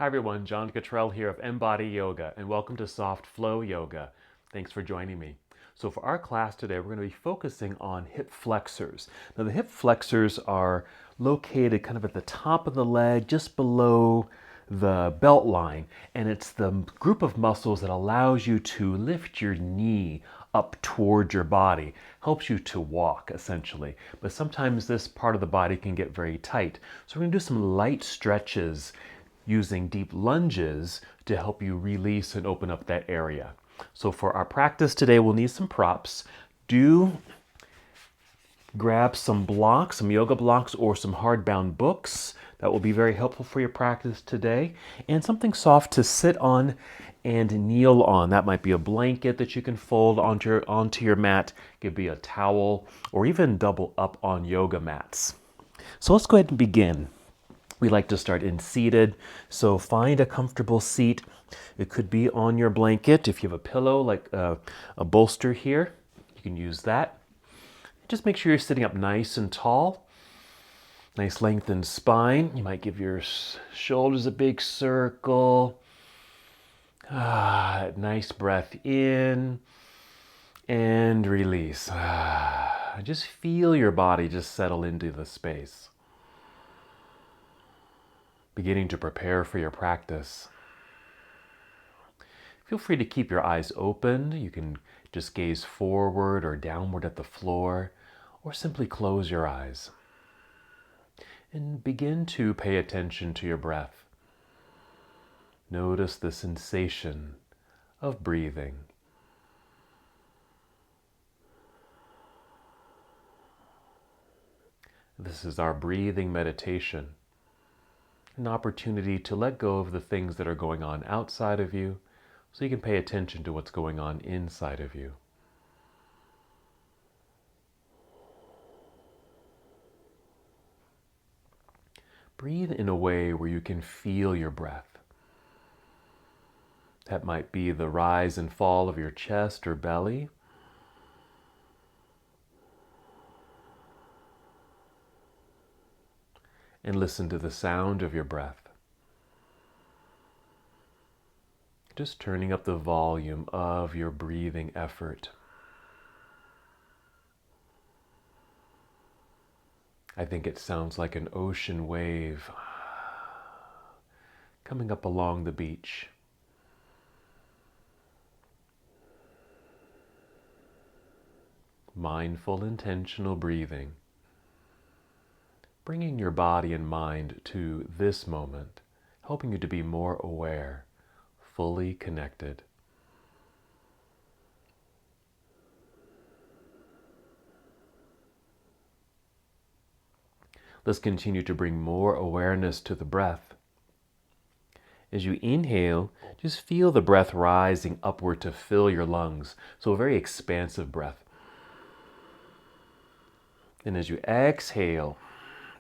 Hi everyone, John Cottrell here of MBODY Yoga, and welcome to Soft Flow Yoga. Thanks for joining me. So for our class today, we're going to be focusing on hip flexors. Now the hip flexors are located kind of at the top of the leg, just below the belt line, and it's the group of muscles that allows you to lift your knee up towards your body, helps you to walk essentially. But sometimes this part of the body can get very tight. So we're going to do some light stretches using deep lunges to help you release and open up that area. So for our practice today, we'll need some props. Do grab some blocks, some yoga blocks or some hardbound books. That will be very helpful for your practice today. And something soft to sit on and kneel on. That might be a blanket that you can fold onto your mat. It could be a towel or even double up on yoga mats. So let's go ahead and begin. We like to start in seated, so find a comfortable seat. It could be on your blanket. If you have a pillow, like a bolster here, you can use that. Just make sure you're sitting up nice and tall. Nice lengthened spine. You might give your shoulders a big circle. Nice breath in and release. Just feel your body just settle into the space. Beginning to prepare for your practice. Feel free to keep your eyes open. You can just gaze forward or downward at the floor, or simply close your eyes. And begin to pay attention to your breath. Notice the sensation of breathing. This is our breathing meditation. An opportunity to let go of the things that are going on outside of you so you can pay attention to what's going on inside of you. Breathe in a way where you can feel your breath. That might be the rise and fall of your chest or belly. And listen to the sound of your breath. Just turning up the volume of your breathing effort. I think it sounds like an ocean wave coming up along the beach. Mindful, intentional breathing. Bringing your body and mind to this moment, helping you to be more aware, fully connected. Let's continue to bring more awareness to the breath. As you inhale, just feel the breath rising upward to fill your lungs. So a very expansive breath. And as you exhale,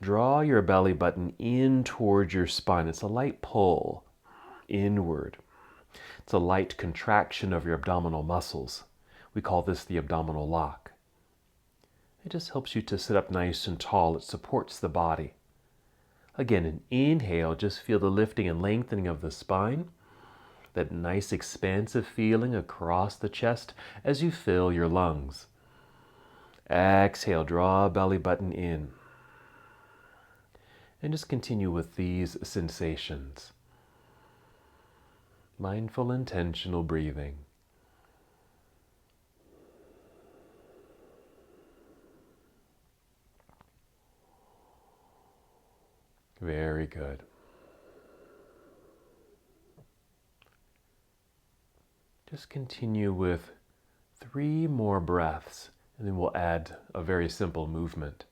draw your belly button in towards your spine. It's a light pull inward. It's a light contraction of your abdominal muscles. We call this the abdominal lock. It just helps you to sit up nice and tall. It supports the body. Again, an inhale, just feel the lifting and lengthening of the spine. That nice expansive feeling across the chest as you fill your lungs. Exhale, draw belly button in. And just continue with these sensations. Mindful, intentional breathing. Very good. Just continue with 3 more breaths, and then we'll add a very simple movement.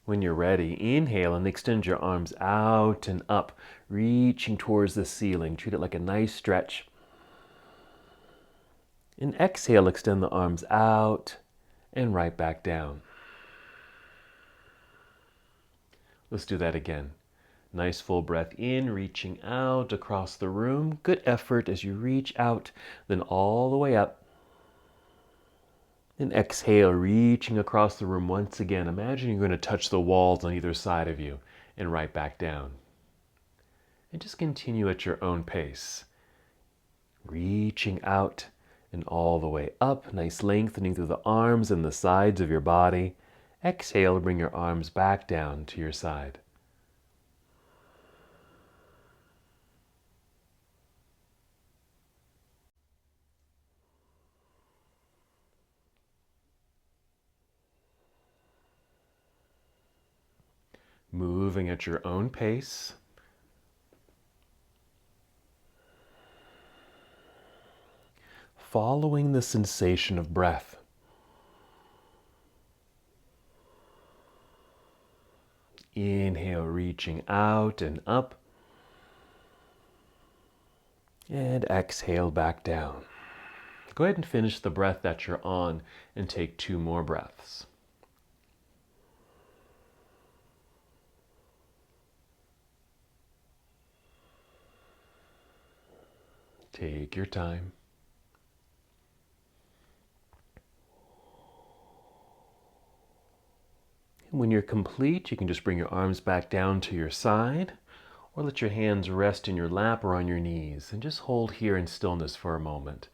When you're ready, inhale and extend your arms out and up, reaching towards the ceiling. Treat it like a nice stretch. And exhale, extend the arms out and right back down. Let's do that again. Nice full breath in, reaching out across the room. Good effort as you reach out, then all the way up. And exhale, reaching across the room once again. Imagine you're going to touch the walls on either side of you and right back down. And just continue at your own pace. Reaching out and all the way up. Nice lengthening through the arms and the sides of your body. Exhale, bring your arms back down to your side. Moving at your own pace. Following the sensation of breath. Inhale, reaching out and up. And exhale back down. Go ahead and finish the breath that you're on and take 2 more breaths. Take your time. And when you're complete, you can just bring your arms back down to your side, or let your hands rest in your lap or on your knees, and just hold here in stillness for a moment,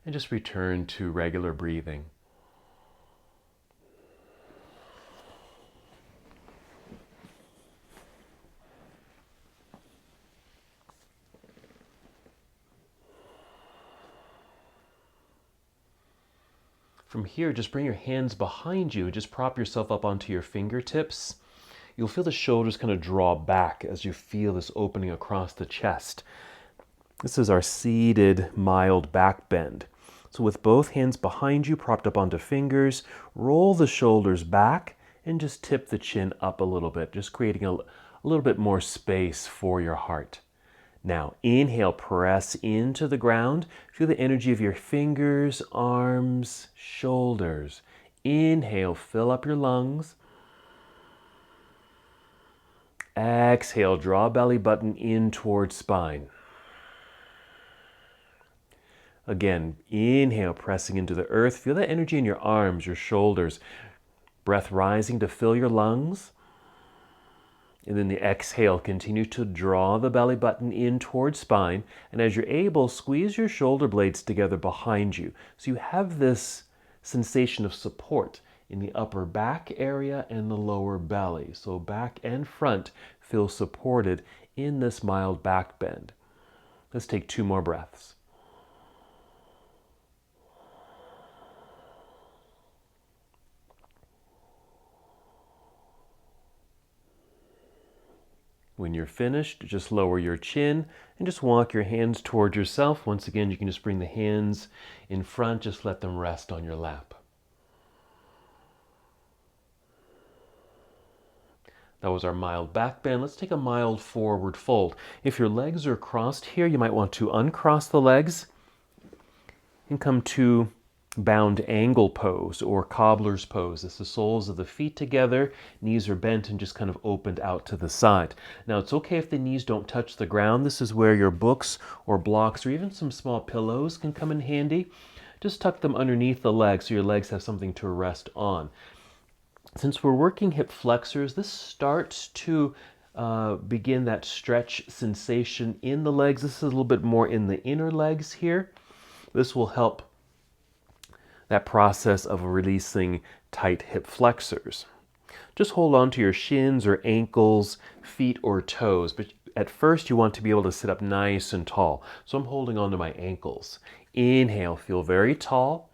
and just return to regular breathing. From here, just bring your hands behind you. Just prop yourself up onto your fingertips. You'll feel the shoulders kind of draw back as you feel this opening across the chest. This is our seated, mild back bend. So with both hands behind you, propped up onto fingers, roll the shoulders back and just tip the chin up a little bit, just creating a little bit more space for your heart. Now, inhale, press into the ground. Feel the energy of your fingers, arms, shoulders. Inhale, fill up your lungs. Exhale, draw belly button in towards spine. Again, inhale, pressing into the earth. Feel that energy in your arms, your shoulders. Breath rising to fill your lungs. And then the exhale, continue to draw the belly button in towards spine. And as you're able, squeeze your shoulder blades together behind you. So you have this sensation of support in the upper back area and the lower belly. So back and front feel supported in this mild back bend. Let's take 2 more breaths. When you're finished, just lower your chin and just walk your hands towards yourself. Once again, you can just bring the hands in front, just let them rest on your lap. That was our mild back bend. Let's take a mild forward fold. If your legs are crossed here, you might want to uncross the legs and come to bound angle pose or cobbler's pose. It's the soles of the feet together, knees are bent and just kind of opened out to the side. Now it's okay if the knees don't touch the ground. This is where your books or blocks or even some small pillows can come in handy. Just tuck them underneath the legs so your legs have something to rest on. Since we're working hip flexors, this starts to begin that stretch sensation in the legs. This is a little bit more in the inner legs here. This will help that process of releasing tight hip flexors. Just hold on to your shins or ankles, feet or toes, but at first you want to be able to sit up nice and tall. So I'm holding on to my ankles. Inhale, feel very tall.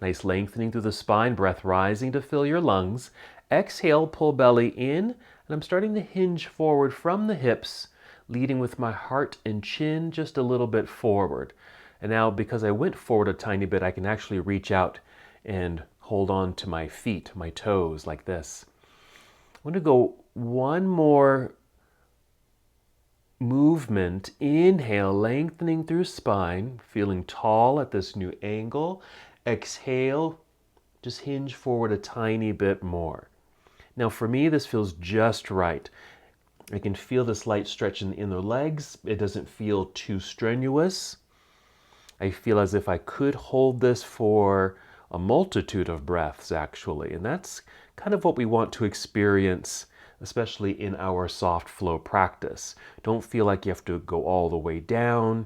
Nice lengthening through the spine, breath rising to fill your lungs. Exhale, pull belly in, and I'm starting to hinge forward from the hips, leading with my heart and chin just a little bit forward. And now, because I went forward a tiny bit, I can actually reach out and hold on to my feet, my toes, like this. I'm going to go one more movement. Inhale, lengthening through spine, feeling tall at this new angle. Exhale, just hinge forward a tiny bit more. Now for me, this feels just right. I can feel this light stretch in the inner legs. It doesn't feel too strenuous. I feel as if I could hold this for a multitude of breaths, actually. And that's kind of what we want to experience, especially in our soft flow practice. Don't feel like you have to go all the way down.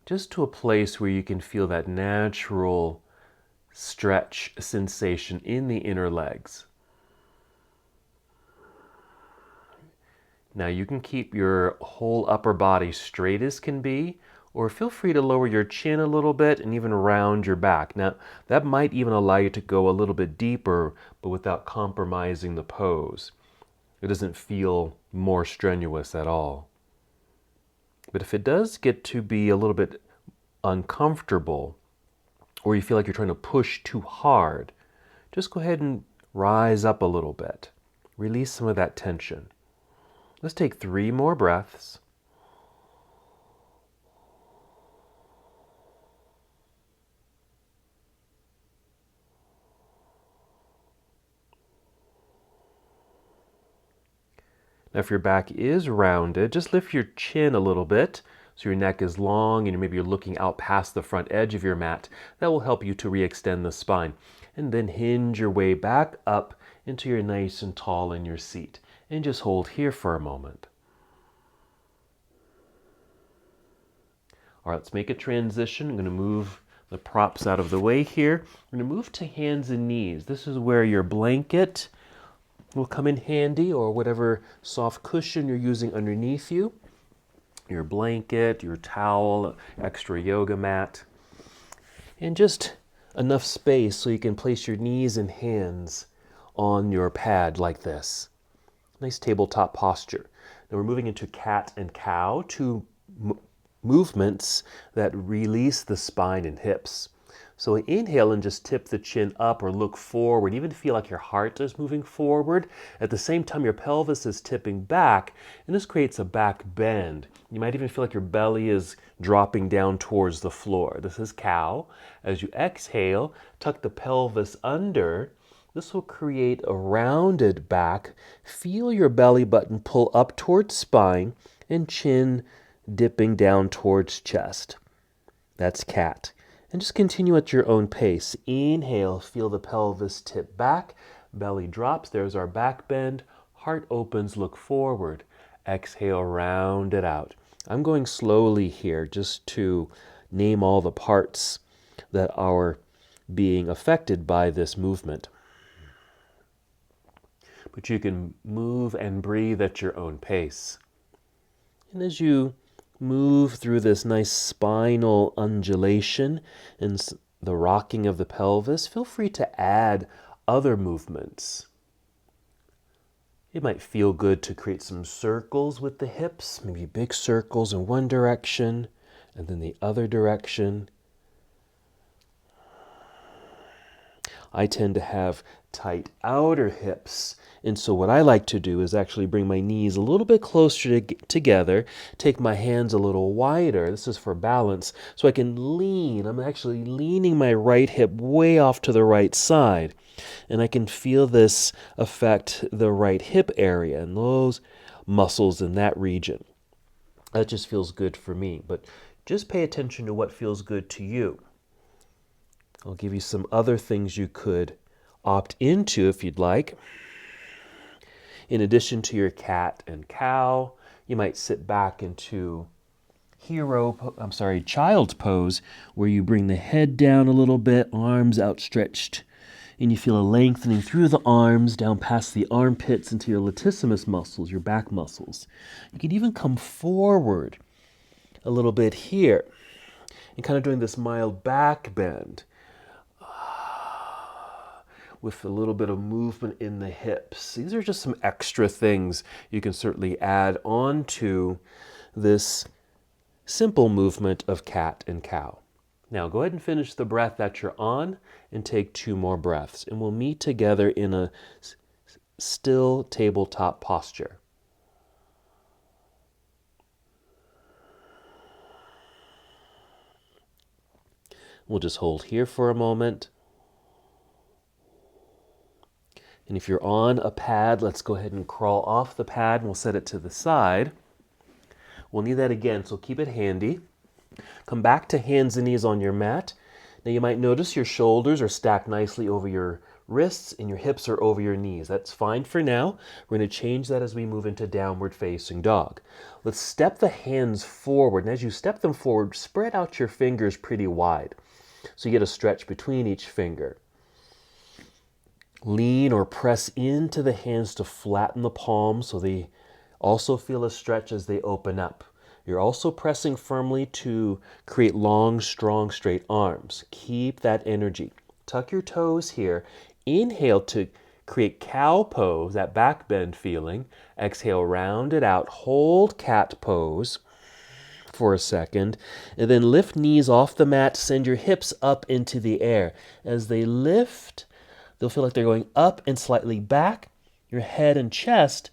Just to a place where you can feel that natural stretch sensation in the inner legs. Now you can keep your whole upper body straight as can be, or feel free to lower your chin a little bit and even round your back. Now that might even allow you to go a little bit deeper, but without compromising the pose. It doesn't feel more strenuous at all. But if it does get to be a little bit uncomfortable, or you feel like you're trying to push too hard, just go ahead and rise up a little bit. Release some of that tension. Let's take 3 more breaths. Now, if your back is rounded, just lift your chin a little bit so your neck is long and maybe you're looking out past the front edge of your mat. That will help you to re-extend the spine. And then hinge your way back up until you're nice and tall in your seat. And just hold here for a moment. All right, let's make a transition. I'm going to move the props out of the way here. I'm going to move to hands and knees. This is where your blanket will come in handy, or whatever soft cushion you're using underneath you. Your blanket, your towel, extra yoga mat, and just enough space so you can place your knees and hands on your pad like this. Nice tabletop posture. Now we're moving into cat and cow, 2 movements that release the spine and hips. So inhale and just tip the chin up or look forward. Even feel like your heart is moving forward. At the same time, your pelvis is tipping back, and this creates a back bend. You might even feel like your belly is dropping down towards the floor. This is cow. As you exhale, tuck the pelvis under. This will create a rounded back. Feel your belly button pull up towards spine and chin dipping down towards chest. That's cat. And just continue at your own pace. Inhale, feel the pelvis tip back, belly drops, there's our back bend, heart opens, look forward. Exhale, round it out. I'm going slowly here just to name all the parts that are being affected by this movement. But you can move and breathe at your own pace. And as you move through this nice spinal undulation and the rocking of the pelvis, feel free to add other movements. It might feel good to create some circles with the hips, maybe big circles in one direction and then the other direction. I tend to have tight outer hips, and so what I like to do is actually bring my knees a little bit closer together, take my hands a little wider. This is for balance, so I can lean. I'm actually leaning my right hip way off to the right side, and I can feel this affect the right hip area and those muscles in that region. That just feels good for me, but just pay attention to what feels good to you. I'll give you some other things you could opt into if you'd like. In addition to your cat and cow, you might sit back into child's pose, where you bring the head down a little bit, arms outstretched, and you feel a lengthening through the arms down past the armpits into your latissimus muscles, your back muscles. You can even come forward a little bit here and kind of doing this mild back bend, with a little bit of movement in the hips. These are just some extra things you can certainly add on to this simple movement of cat and cow. Now go ahead and finish the breath that you're on and take 2 more breaths, and we'll meet together in a still tabletop posture. We'll just hold here for a moment. And if you're on a pad, let's go ahead and crawl off the pad and we'll set it to the side. We'll need that again, so keep it handy. Come back to hands and knees on your mat. Now you might notice your shoulders are stacked nicely over your wrists and your hips are over your knees. That's fine for now. We're going to change that as we move into downward facing dog. Let's step the hands forward. And as you step them forward, spread out your fingers pretty wide, so you get a stretch between each finger. Lean or press into the hands to flatten the palms so they also feel a stretch as they open up. You're also pressing firmly to create long, strong, straight arms. Keep that energy. Tuck your toes here. Inhale to create cow pose, that back bend feeling. Exhale, round it out. Hold cat pose for a second. And then lift knees off the mat. Send your hips up into the air. As they lift, they'll feel like they're going up and slightly back. Your head and chest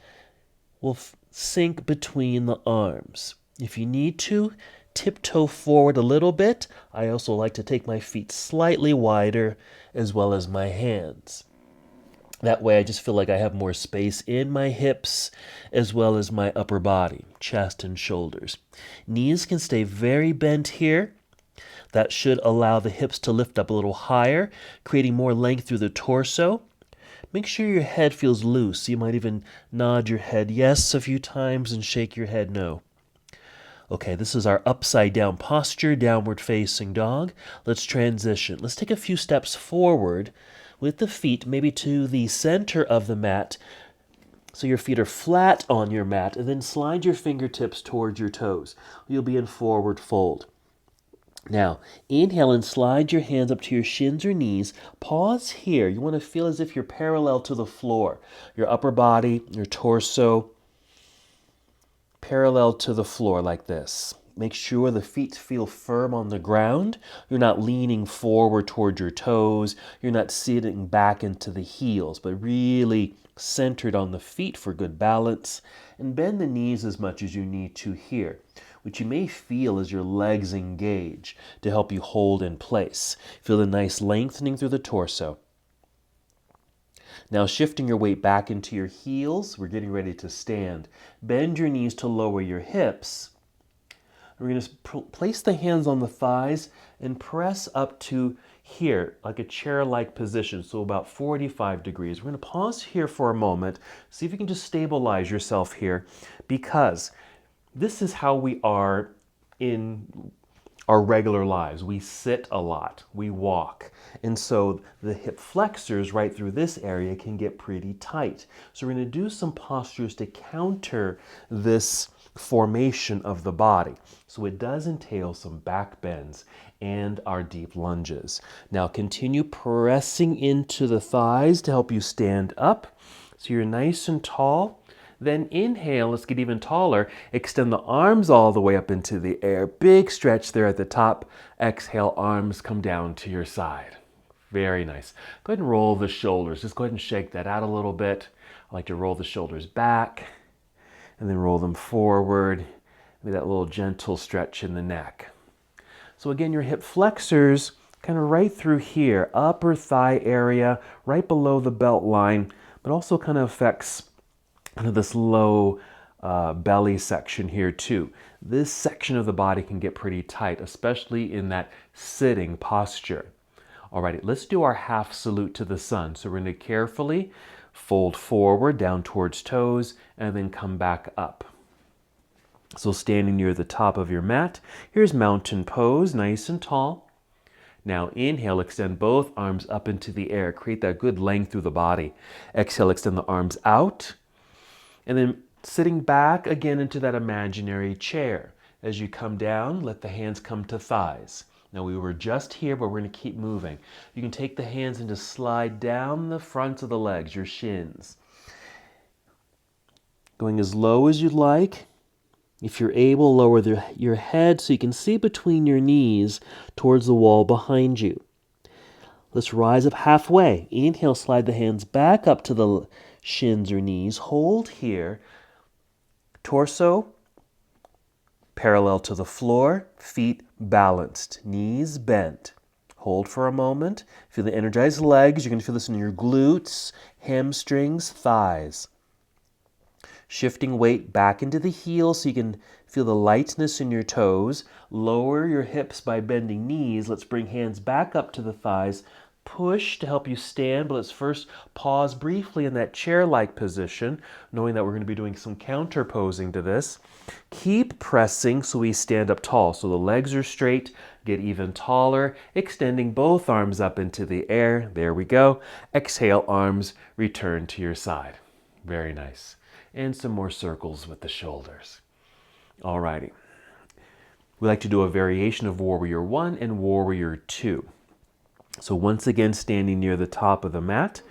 will sink between the arms. If you need to, tiptoe forward a little bit. I also like to take my feet slightly wider as well as my hands. That way I just feel like I have more space in my hips as well as my upper body, chest and shoulders. Knees can stay very bent here. That should allow the hips to lift up a little higher, creating more length through the torso. Make sure your head feels loose. You might even nod your head yes a few times and shake your head no. Okay, this is our upside down posture, downward facing dog. Let's transition. Let's take a few steps forward with the feet maybe to the center of the mat, so your feet are flat on your mat, and then slide your fingertips towards your toes. You'll be in forward fold. Now, inhale and slide your hands up to your shins or knees. Pause here. You want to feel as if you're parallel to the floor. Your upper body, your torso, parallel to the floor like this. Make sure the feet feel firm on the ground. You're not leaning forward toward your toes. You're not sitting back into the heels, but really centered on the feet for good balance. And bend the knees as much as you need to here, which you may feel as your legs engage to help you hold in place. Feel a nice lengthening through the torso. Now shifting your weight back into your heels, we're getting ready to stand. Bend your knees to lower your hips. We're going to place the hands on the thighs and press up to here, like a chair-like position, so about 45 degrees. We're going to pause here for a moment, see if you can just stabilize yourself here, because this is how we are in our regular lives. We sit a lot, we walk, and so the hip flexors right through this area can get pretty tight. So we're going to do some postures to counter this formation of the body. So it does entail some back bends and our deep lunges. Now continue pressing into the thighs to help you stand up so you're nice and tall. Then inhale, let's get even taller. Extend the arms all the way up into the air. Big stretch there at the top. Exhale, arms come down to your side. Very nice. Go ahead and roll the shoulders. Just go ahead and shake that out a little bit. I like to roll the shoulders back and then roll them forward. Maybe that little gentle stretch in the neck. So again, your hip flexors kind of right through here, upper thigh area, right below the belt line, but also kind of affects kind of this low belly section here too. This section of the body can get pretty tight, especially in that sitting posture. Alrighty, let's do our half salute to the sun. So we're going to carefully fold forward down towards toes and then come back up. So standing near the top of your mat, here's mountain pose, nice and tall. Now inhale, extend both arms up into the air. Create that good length through the body. Exhale, extend the arms out. And then sitting back again into that imaginary chair. As you come down, let the hands come to thighs. Now we were just here, but we're going to keep moving. You can take the hands and just slide down the front of the legs, your shins. Going as low as you'd like. If you're able, lower your head so you can see between your knees towards the wall behind you. Let's rise up halfway. Inhale, slide the hands back up to the shins or knees. Hold here. Torso parallel to the floor, feet balanced, knees bent. Hold for a moment. Feel the energized legs. You're going to feel this in your glutes, hamstrings, thighs. Shifting weight back into the heels so you can feel the lightness in your toes. Lower your hips by bending knees. Let's bring hands back up to the thighs. Push to help you stand, but let's first pause briefly in that chair-like position, knowing that we're going to be doing some counter posing to this. Keep pressing so we stand up tall. So the legs are straight, get even taller, extending both arms up into the air. There we go. Exhale, arms return to your side. Very nice. And some more circles with the shoulders. Alrighty. We like to do a variation of Warrior 1 and Warrior 2. So once again, standing near the top of the mat,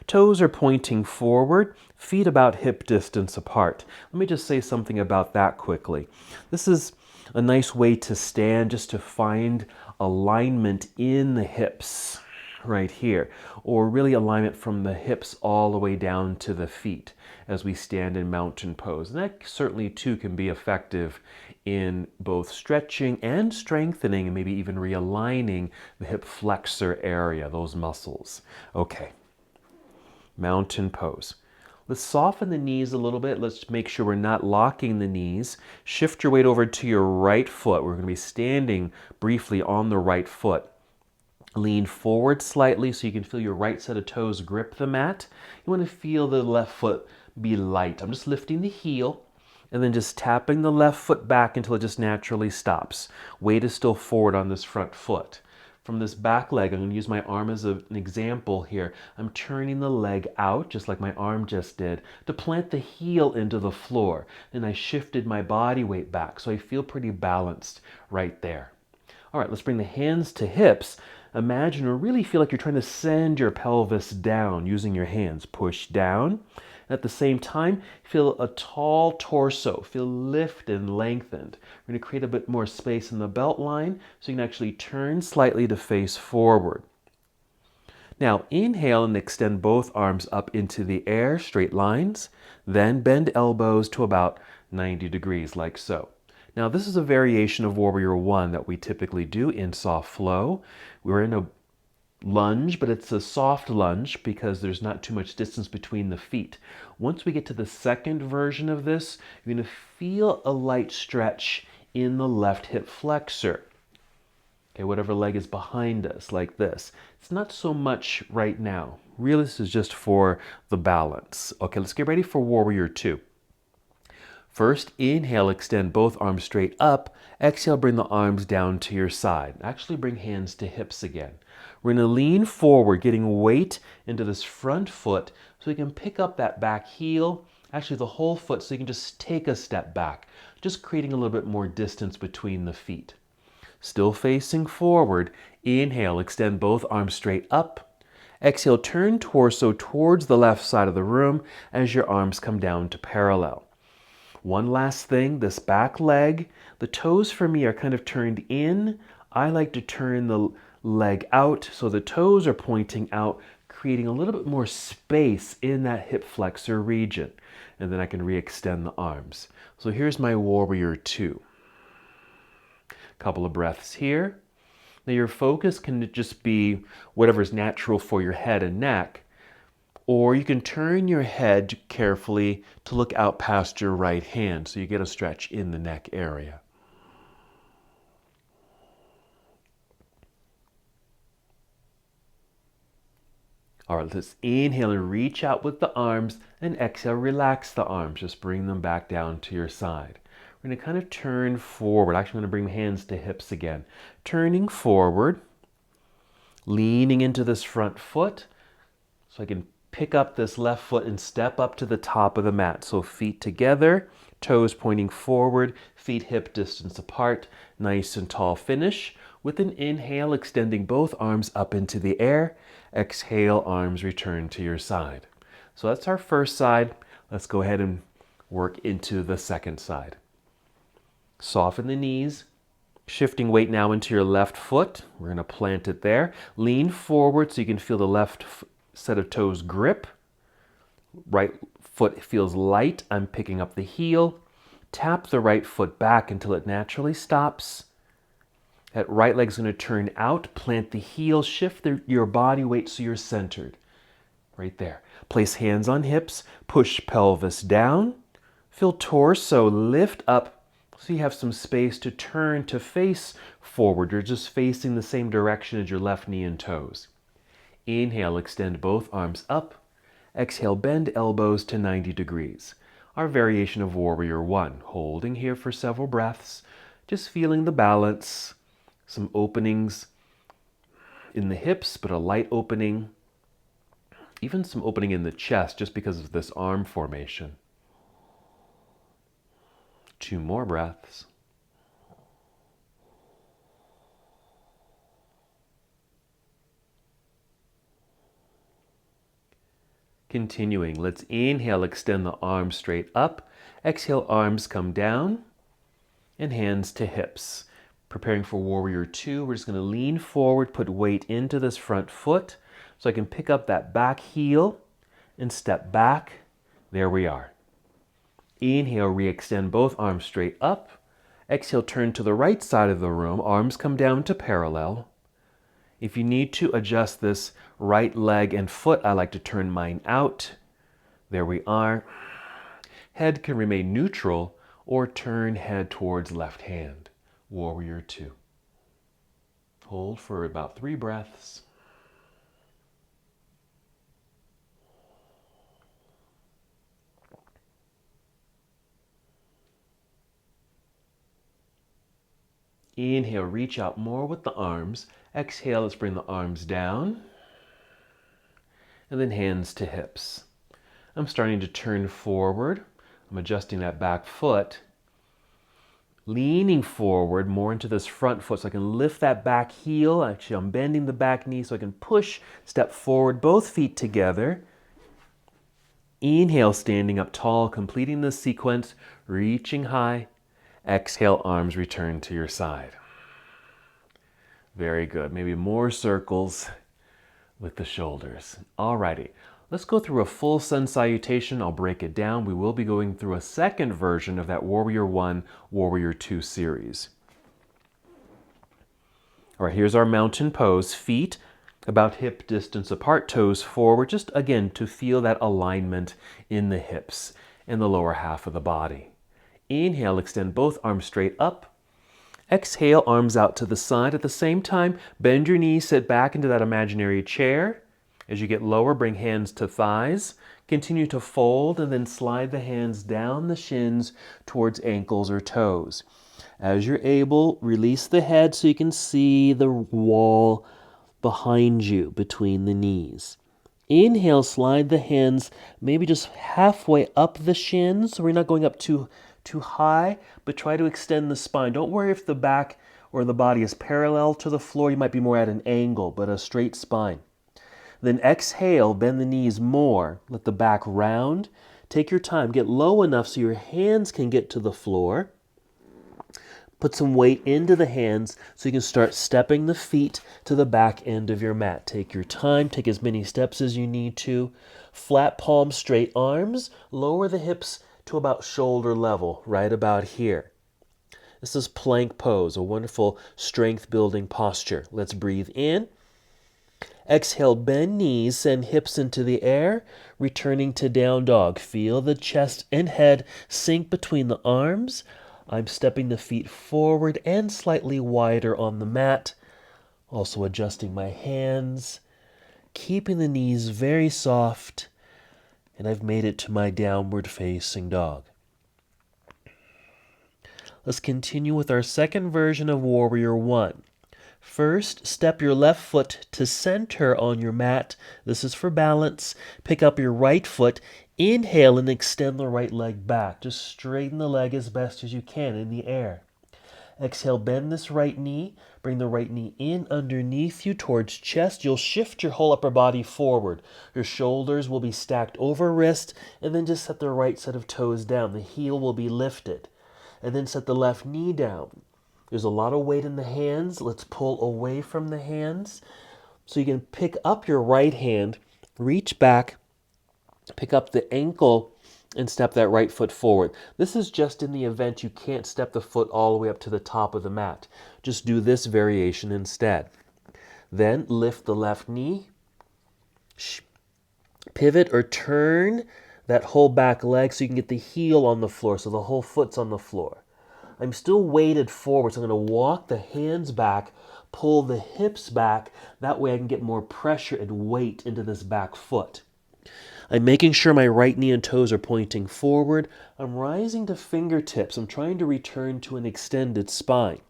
toes are pointing forward, feet about hip distance apart. Let me just say something about that quickly. This is a nice way to stand, just to find alignment in the hips right here, or really alignment from the hips all the way down to the feet as we stand in mountain pose. And that certainly too can be effective in both stretching and strengthening and maybe even realigning the hip flexor area, those muscles. Okay, mountain pose. Let's soften the knees a little bit. Let's make sure we're not locking the knees. Shift your weight over to your right foot. We're going to be standing briefly on the right foot. Lean forward slightly so you can feel your right set of toes grip the mat. You want to feel the left foot be light. I'm just lifting the heel and then just tapping the left foot back until it just naturally stops. Weight is still forward on this front foot. From this back leg, I'm going to use my arm as an example here. I'm turning the leg out, just like my arm just did, to plant the heel into the floor. Then I shifted my body weight back, so I feel pretty balanced right there. All right, let's bring the hands to hips. Imagine or really feel like you're trying to send your pelvis down using your hands. Push down. At the same time, feel a tall torso. Feel lifted and lengthened. We're going to create a bit more space in the belt line so you can actually turn slightly to face forward. Now inhale and extend both arms up into the air, straight lines. Then bend elbows to about 90 degrees like so. Now this is a variation of Warrior 1 that we typically do in soft flow. We're in a lunge, but it's a soft lunge because there's not too much distance between the feet. Once we get to the second version of this, you're going to feel a light stretch in the left hip flexor. Okay, whatever leg is behind us, like this. It's not so much right now. Really, this is just for the balance. Okay, let's get ready for Warrior 2. First, inhale, extend both arms straight up. Exhale, bring the arms down to your side. Actually, bring hands to hips again. We're going to lean forward, getting weight into this front foot so we can pick up that back heel, actually the whole foot, so you can just take a step back, just creating a little bit more distance between the feet. Still facing forward, inhale, extend both arms straight up. Exhale, turn torso towards the left side of the room as your arms come down to parallel. One last thing, this back leg, the toes for me are kind of turned in. I like to turn the leg out so the toes are pointing out, creating a little bit more space in that hip flexor region. And then I can re-extend the arms. So here's my Warrior 2. Couple of breaths here. Now your focus can just be whatever's natural for your head and neck, or you can turn your head carefully to look out past your right hand so you get a stretch in the neck area. All right, let's inhale and reach out with the arms, and exhale, relax the arms. Just bring them back down to your side. We're going to kind of turn forward. Actually, I'm going to bring hands to hips again. Turning forward, leaning into this front foot so I can pick up this left foot and step up to the top of the mat. So feet together, toes pointing forward, feet hip distance apart, nice and tall finish. With an inhale, extending both arms up into the air. Exhale, arms return to your side. So that's our first side. Let's go ahead and work into the second side. Soften the knees, shifting weight now into your left foot. We're going to plant it there. Lean forward so you can feel the left set of toes grip. Right foot feels light. I'm picking up the heel. Tap the right foot back until it naturally stops. That right leg's going to turn out, plant the heel, shift your body weight so you're centered. Right there. Place hands on hips, push pelvis down, feel torso lift up so you have some space to turn to face forward. You're just facing the same direction as your left knee and toes. Inhale, extend both arms up. Exhale, bend elbows to 90 degrees. Our variation of Warrior One. Holding here for several breaths, just feeling the balance. Some openings in the hips, but a light opening. Even some opening in the chest just because of this arm formation. 2 more breaths. Continuing, let's inhale, extend the arms straight up. Exhale, arms come down and hands to hips. Preparing for Warrior Two, we're just going to lean forward, put weight into this front foot so I can pick up that back heel and step back. There we are. Inhale, re-extend both arms straight up. Exhale, turn to the right side of the room. Arms come down to parallel. If you need to adjust this right leg and foot, I like to turn mine out. There we are. Head can remain neutral or turn head towards left hand. Warrior Two. Hold for about 3 breaths. Inhale, reach out more with the arms. Exhale, let's bring the arms down. And then hands to hips. I'm starting to turn forward. I'm adjusting that back foot. Leaning forward more into this front foot so I can lift that back heel. Actually, I'm bending the back knee so I can push, step forward, both feet together. Inhale, standing up tall, completing this sequence, reaching high. Exhale, arms return to your side. Very good. Maybe more circles with the shoulders. Alrighty, let's go through a full sun salutation. I'll break it down. We will be going through a second version of that Warrior One, Warrior Two series. All right, here's our mountain pose. Feet about hip distance apart, toes forward, just again to feel that alignment in the hips and the lower half of the body. Inhale, extend both arms straight up. Exhale, arms out to the side. At the same time, bend your knees, sit back into that imaginary chair. As you get lower, bring hands to thighs. Continue to fold and then slide the hands down the shins towards ankles or toes. As you're able, release the head so you can see the wall behind you between the knees. Inhale, slide the hands maybe just halfway up the shins. So we're not going up too high, but try to extend the spine. Don't worry if the back or the body is parallel to the floor. You might be more at an angle, but a straight spine. Then exhale, bend the knees more. Let the back round. Take your time. Get low enough so your hands can get to the floor. Put some weight into the hands so you can start stepping the feet to the back end of your mat. Take your time. Take as many steps as you need to. Flat palms, straight arms. Lower the hips to about shoulder level, right about here. This is plank pose, a wonderful strength building posture. Let's breathe in. Exhale, bend knees, send hips into the air, returning to down dog. Feel the chest and head sink between the arms. I'm stepping the feet forward and slightly wider on the mat. Also adjusting my hands, keeping the knees very soft. And I've made it to my downward facing dog. Let's continue with our second version of Warrior One. First, step your left foot to center on your mat. This is for balance. Pick up your right foot. Inhale and extend the right leg back. Just straighten the leg as best as you can in the air. Exhale, bend this right knee. Bring the right knee in underneath you towards chest. You'll shift your whole upper body forward. Your shoulders will be stacked over wrist, and then just set the right set of toes down. The heel will be lifted. And then set the left knee down. There's a lot of weight in the hands. Let's pull away from the hands. So you can pick up your right hand, reach back, pick up the ankle and step that right foot forward. This is just in the event you can't step the foot all the way up to the top of the mat. Just do this variation instead. Then lift the left knee, pivot or turn that whole back leg so you can get the heel on the floor, so the whole foot's on the floor. I'm still weighted forward, so I'm going to walk the hands back, pull the hips back. That way I can get more pressure and weight into this back foot. I'm making sure my right knee and toes are pointing forward. I'm rising to fingertips. I'm trying to return to an extended spine.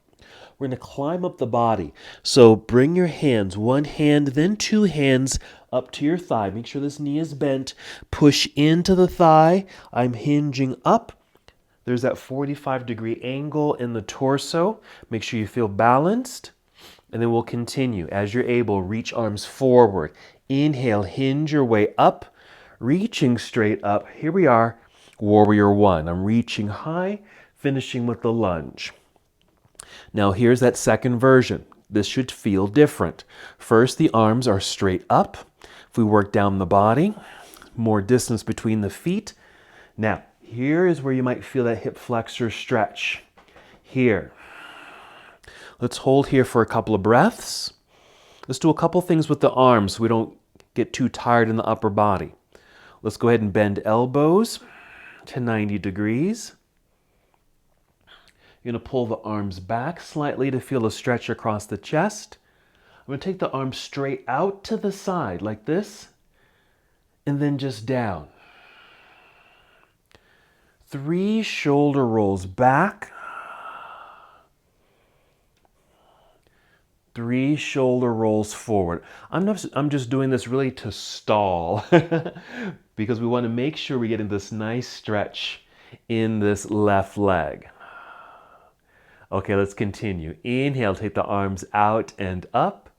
We're going to climb up the body. So bring your hands, one hand, then two hands up to your thigh. Make sure this knee is bent. Push into the thigh. I'm hinging up. There's that 45-degree angle in the torso. Make sure you feel balanced. And then we'll continue. As you're able, reach arms forward. Inhale, hinge your way up, reaching straight up. Here we are, warrior one. I'm reaching high, finishing with the lunge. Now here's that second version. This should feel different. First, the arms are straight up. If we work down the body, more distance between the feet. Now, here is where you might feel that hip flexor stretch. Here. Let's hold here for a couple of breaths. Let's do a couple things with the arms so we don't get too tired in the upper body. Let's go ahead and bend elbows to 90 degrees. You're going to pull the arms back slightly to feel a stretch across the chest. I'm going to take the arms straight out to the side like this, and then just down. 3 shoulder rolls back. 3 shoulder rolls forward. I'm just doing this really to stall because we want to make sure we get in this nice stretch in this left leg. Okay, let's continue. Inhale, take the arms out and up.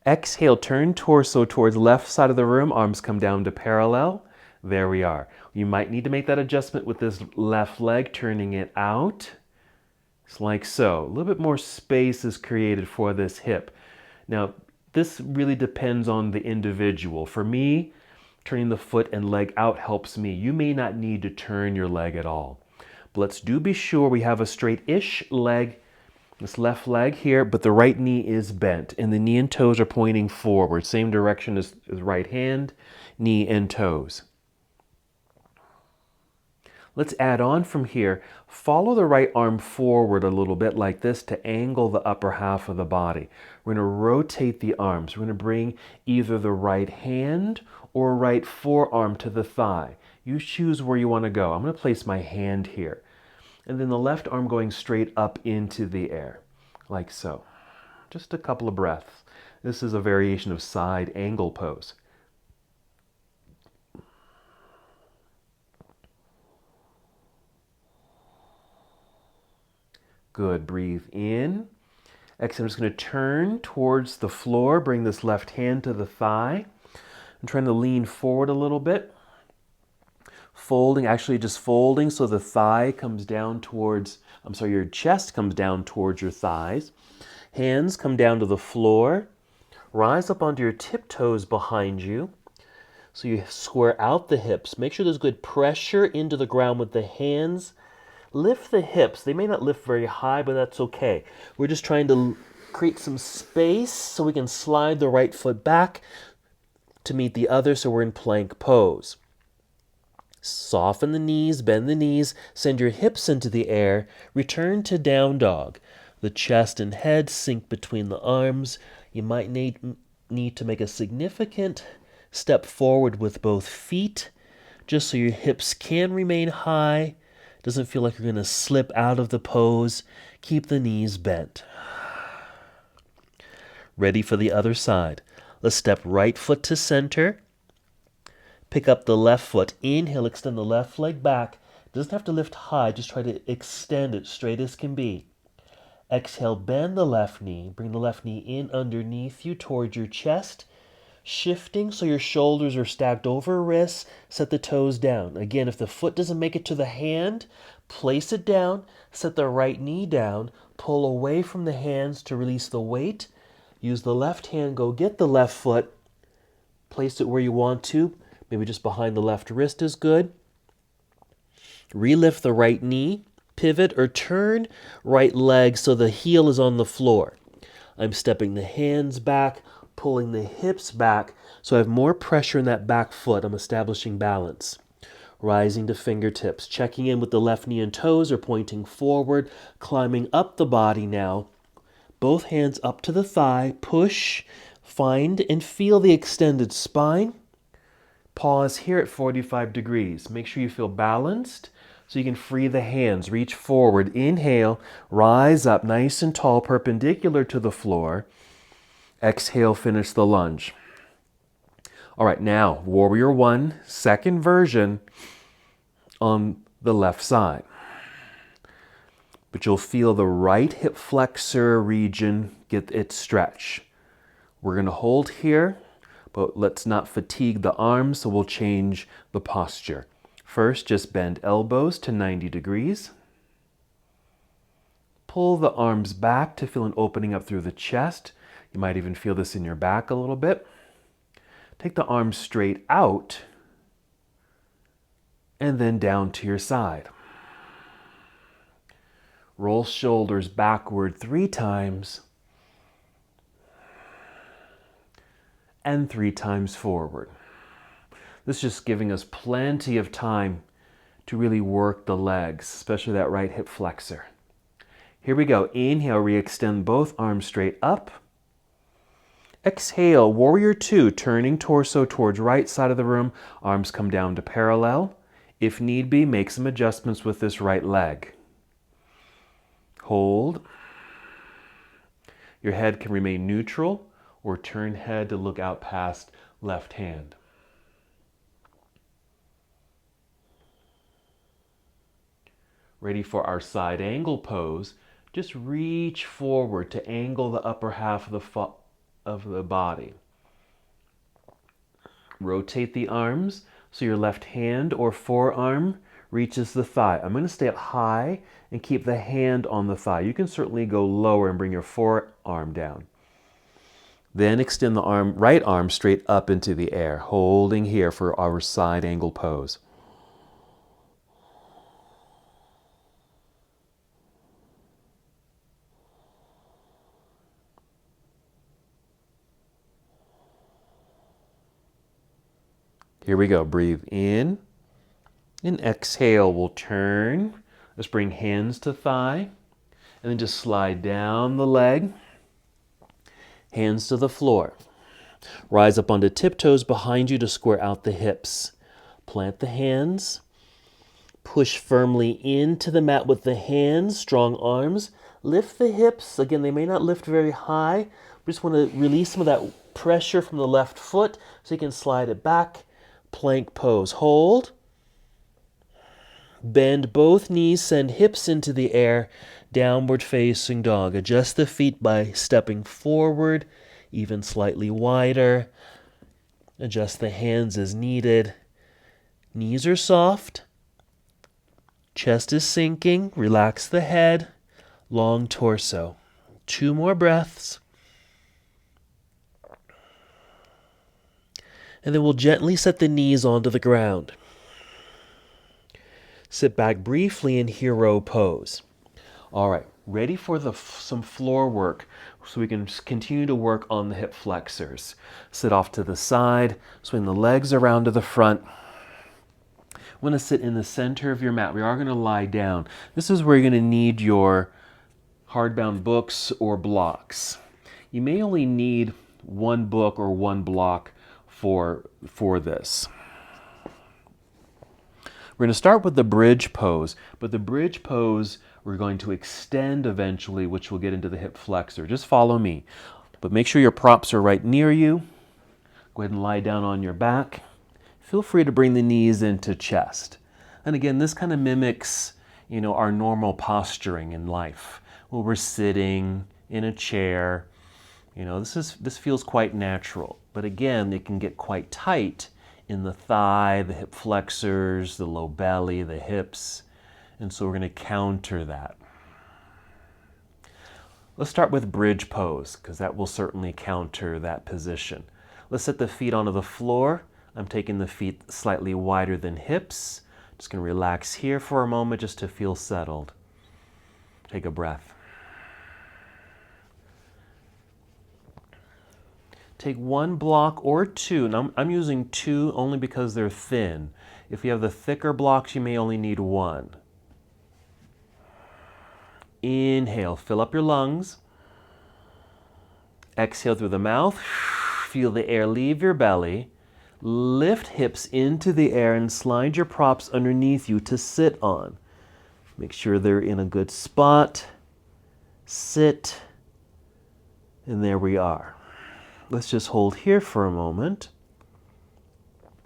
Exhale, turn torso towards left side of the room. Arms come down to parallel. There we are. You might need to make that adjustment with this left leg, turning it out. It's like so. A little bit more space is created for this hip. Now, this really depends on the individual. For me, turning the foot and leg out helps me. You may not need to turn your leg at all. But let's be sure we have a straight-ish leg, this left leg here, but the right knee is bent and the knee and toes are pointing forward. Same direction as right hand, knee and toes. Let's add on from here. Follow the right arm forward a little bit like this to angle the upper half of the body. We're going to rotate the arms. We're going to bring either the right hand or right forearm to the thigh. You choose where you want to go. I'm going to place my hand here. And then the left arm going straight up into the air, like so. Just a couple of breaths. This is a variation of side angle pose. Good. Breathe in. Exhale. I'm just going to turn towards the floor. Bring this left hand to the thigh. I'm trying to lean forward a little bit. Folding, actually just folding so the thigh comes down towards, your chest comes down towards your thighs. Hands come down to the floor. Rise up onto your tiptoes behind you. So you square out the hips. Make sure there's good pressure into the ground with the hands. Lift the hips. They may not lift very high, but that's okay. We're just trying to create some space so we can slide the right foot back to meet the other so we're in plank pose. Soften the knees, bend the knees, send your hips into the air, return to down dog. The chest and head sink between the arms. You might need to make a significant step forward with both feet, just so your hips can remain high. Doesn't feel like you're going to slip out of the pose. Keep the knees bent. Ready for the other side. Let's step right foot to center. Pick up the left foot. Inhale, extend the left leg back. Doesn't have to lift high, just try to extend it straight as can be. Exhale, bend the left knee. Bring the left knee in underneath you towards your chest. Shifting so your shoulders are stacked over wrists. Set the toes down. Again, if the foot doesn't make it to the hand, place it down. Set the right knee down. Pull away from the hands to release the weight. Use the left hand. Go get the left foot. Place it where you want to. Maybe just behind the left wrist is good. Relift the right knee, pivot or turn right leg so the heel is on the floor. I'm stepping the hands back, pulling the hips back so I have more pressure in that back foot. I'm establishing balance. Rising to fingertips, checking in with the left knee and toes or pointing forward, climbing up the body now. Both hands up to the thigh, push, find and feel the extended spine. Pause here at 45 degrees. Make sure you feel balanced so you can free the hands. Reach forward, inhale, rise up nice and tall, perpendicular to the floor. Exhale, finish the lunge. All right, now, warrior one, second version on the left side. But you'll feel the right hip flexor region get its stretch. We're going to hold here, but let's not fatigue the arms, so we'll change the posture. First, just bend elbows to 90 degrees. Pull the arms back to feel an opening up through the chest. You might even feel this in your back a little bit. Take the arms straight out and then down to your side. Roll shoulders backward 3 times and 3 times forward. This is just giving us plenty of time to really work the legs, especially that right hip flexor. Here we go. Inhale, re-extend both arms straight up. Exhale, warrior two, turning torso towards right side of the room. Arms come down to parallel. If need be, make some adjustments with this right leg. Hold. Your head can remain neutral or turn head to look out past left hand. Ready for our side angle pose. Just reach forward to angle the upper half of the body. Rotate the arms so your left hand or forearm reaches the thigh. I'm going to stay up high and keep the hand on the thigh. You can certainly go lower and bring your forearm down. Then extend the right arm straight up into the air, holding here for our side angle pose. Here we go. Breathe in and exhale. We'll turn. Let's bring hands to thigh and then just slide down the leg. Hands to the floor. Rise up onto tiptoes behind you to square out the hips. Plant the hands. Push firmly into the mat with the hands, strong arms. Lift the hips. Again, they may not lift very high. We just want to release some of that pressure from the left foot so you can slide it back. Plank pose. Hold. Bend both knees, send hips into the air. Downward facing dog. Adjust the feet by stepping forward, even slightly wider. Adjust the hands as needed. Knees are soft. Chest is sinking. Relax the head. Long torso. 2 more breaths. And then we'll gently set the knees onto the ground. Sit back briefly in hero pose. All right, ready for some floor work so we can continue to work on the hip flexors. Sit off to the side, swing the legs around to the front. I want to sit in the center of your mat. We are going to lie down. This is where you're going to need your hardbound books or blocks. You may only need 1 book or 1 block for this. We're going to start with the bridge pose, but the bridge pose we're going to extend eventually, which will get into the hip flexor. Just follow me, but make sure your props are right near you. Go ahead and lie down on your back. Feel free to bring the knees into chest. And again, this kind of mimics, our normal posturing in life. When we're sitting in a chair, this feels quite natural. But again, it can get quite tight in the thigh, the hip flexors, the low belly, the hips. And so we're going to counter that. Let's start with bridge pose, because that will certainly counter that position. Let's set the feet onto the floor. I'm taking the feet slightly wider than hips Just going to relax here for a moment just to feel settled. Take a breath. Take one block or two. Now I'm using two only because they're thin. If you have the thicker blocks, you may only need one. Inhale, fill up your lungs. Exhale through the mouth. Feel the air leave your belly. Lift hips into the air and slide your props underneath you to sit on. Make sure they're in a good spot. Sit. And there we are. Let's just hold here for a moment.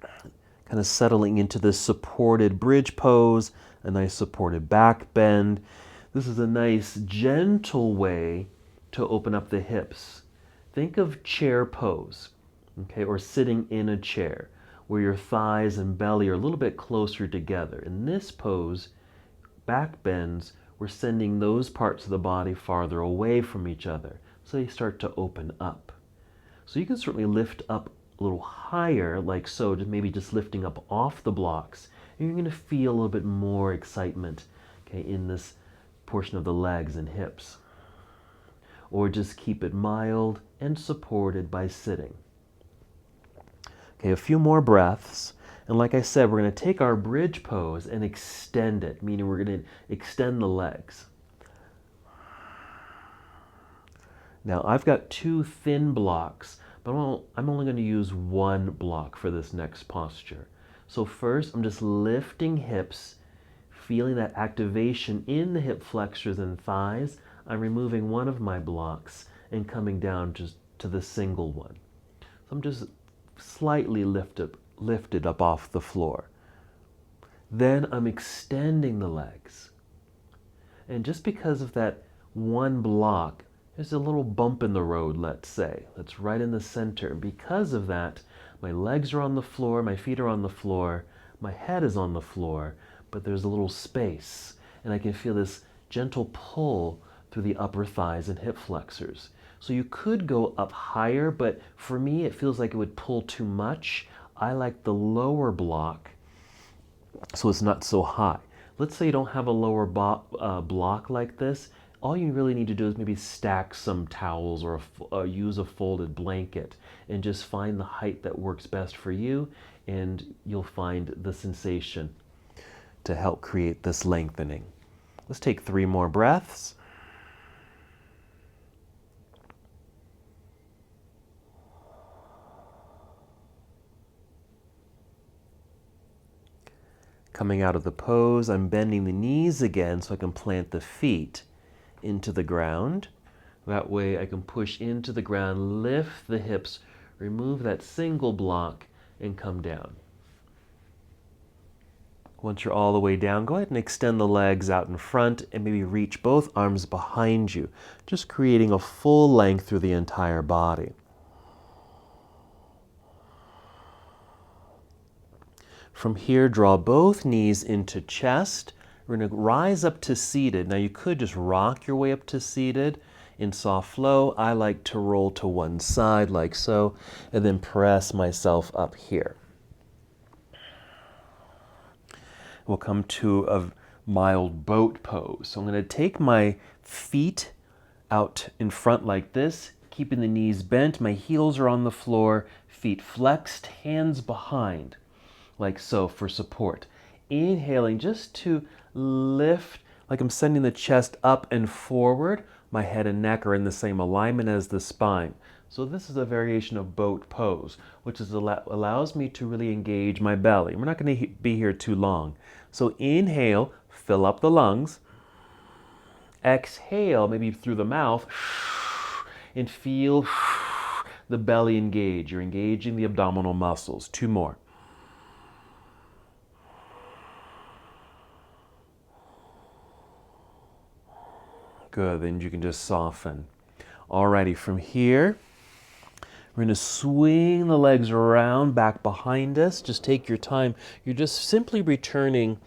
Kind of settling into this supported bridge pose, a nice supported back bend. This is a nice gentle way to open up the hips. Think of chair pose, okay, or sitting in a chair where your thighs and belly are a little bit closer together. In this pose, back bends, we're sending those parts of the body farther away from each other, so they start to open up. So you can certainly lift up a little higher, like so, maybe just lifting up off the blocks. And you're going to feel a little bit more excitement, okay, in this portion of the legs and hips. Or just keep it mild and supported by sitting. Okay, a few more breaths. And like I said, we're going to take our bridge pose and extend it, meaning we're going to extend the legs. Now, I've got two thin blocks, but I'm only going to use one block for this next posture. So first, I'm just lifting hips, feeling that activation in the hip flexors and thighs. I'm removing one of my blocks and coming down just to the single one. So I'm just slightly lifted up off the floor. Then I'm extending the legs. And just because of that one block, there's a little bump in the road, let's say. That's right in the center. And because of that, my legs are on the floor, my feet are on the floor, my head is on the floor, but there's a little space. And I can feel this gentle pull through the upper thighs and hip flexors. So you could go up higher, but for me, it feels like it would pull too much. I like the lower block, so it's not so high. Let's say you don't have a lower block like this. All you really need to do is maybe stack some towels or use a folded blanket and just find the height that works best for you, and you'll find the sensation to help create this lengthening. Let's take 3 more breaths. Coming out of the pose, I'm bending the knees again so I can plant the feet into the ground. That way I can push into the ground, lift the hips, remove that single block, and come down. Once you're all the way down, go ahead and extend the legs out in front and maybe reach both arms behind you, just creating a full length through the entire body. From here, draw both knees into chest. We're going to rise up to seated. Now you could just rock your way up to seated. In soft flow, I like to roll to one side like so, and then press myself up here. We'll come to a mild boat pose. So I'm going to take my feet out in front like this, keeping the knees bent. My heels are on the floor, feet flexed, hands behind, like so for support. Inhaling just to lift, like I'm sending the chest up and forward. My head and neck are in the same alignment as the spine. So this is a variation of boat pose, which allows me to really engage my belly. We're not going to be here too long. So inhale, fill up the lungs. Exhale, maybe through the mouth, and feel the belly engage. You're engaging the abdominal muscles. 2 more. Good, then you can just soften. Alrighty, from here, we're going to swing the legs around back behind us. Just take your time. You're just simply returning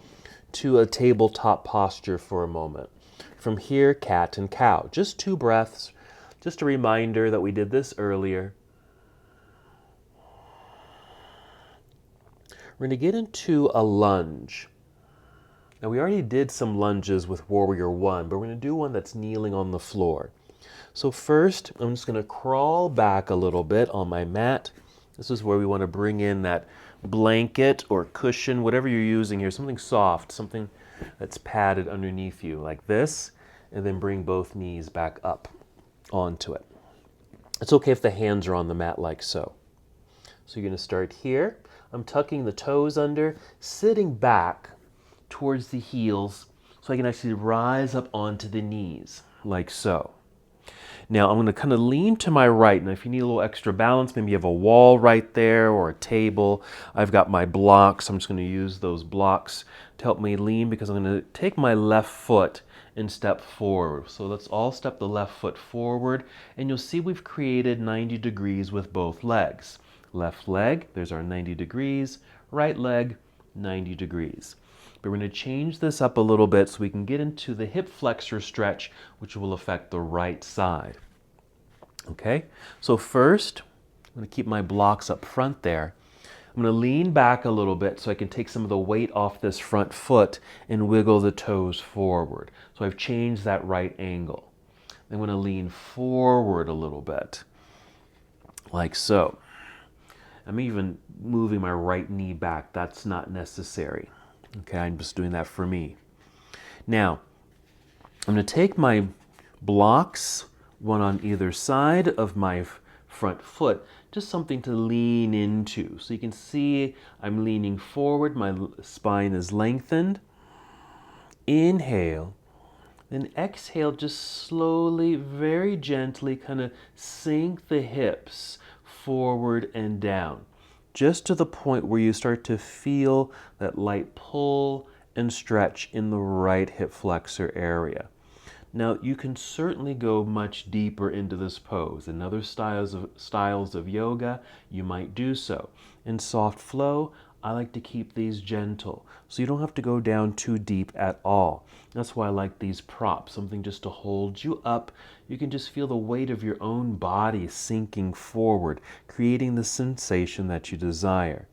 to a tabletop posture for a moment. From here, cat and cow. Just 2 breaths. Just a reminder that we did this earlier. We're going to get into a lunge. Now we already did some lunges with Warrior One, but we're going to do one that's kneeling on the floor. So first, I'm just going to crawl back a little bit on my mat. This is where we want to bring in that blanket or cushion, whatever you're using here, something soft, something that's padded underneath you like this, and then bring both knees back up onto it. It's okay if the hands are on the mat like so. So you're going to start here. I'm tucking the toes under, sitting back towards the heels so I can actually rise up onto the knees like so. Now I'm going to kind of lean to my right. Now if you need a little extra balance, maybe you have a wall right there or a table. I've got my blocks. I'm just going to use those blocks to help me lean because I'm going to take my left foot and step forward. So let's all step the left foot forward, and you'll see we've created 90 degrees with both legs. Left leg, there's our 90 degrees. Right leg, 90 degrees. But we're going to change this up a little bit so we can get into the hip flexor stretch, which will affect the right side. Okay, so first, I'm going to keep my blocks up front there. I'm going to lean back a little bit so I can take some of the weight off this front foot and wiggle the toes forward. So I've changed that right angle. I'm going to lean forward a little bit, like so. I'm even moving my right knee back. That's not necessary. Okay, I'm just doing that for me. Now, I'm going to take my blocks, one on either side of my front foot, just something to lean into. So you can see I'm leaning forward, my spine is lengthened. Inhale, then exhale, just slowly, very gently kind of sink the hips forward and down, just to the point where you start to feel that light pull and stretch in the right hip flexor area. Now, you can certainly go much deeper into this pose. In other styles of yoga, you might do so. In soft flow, I like to keep these gentle, so you don't have to go down too deep at all. That's why I like these props, something just to hold you up. You can just feel the weight of your own body sinking forward, creating the sensation that you desire.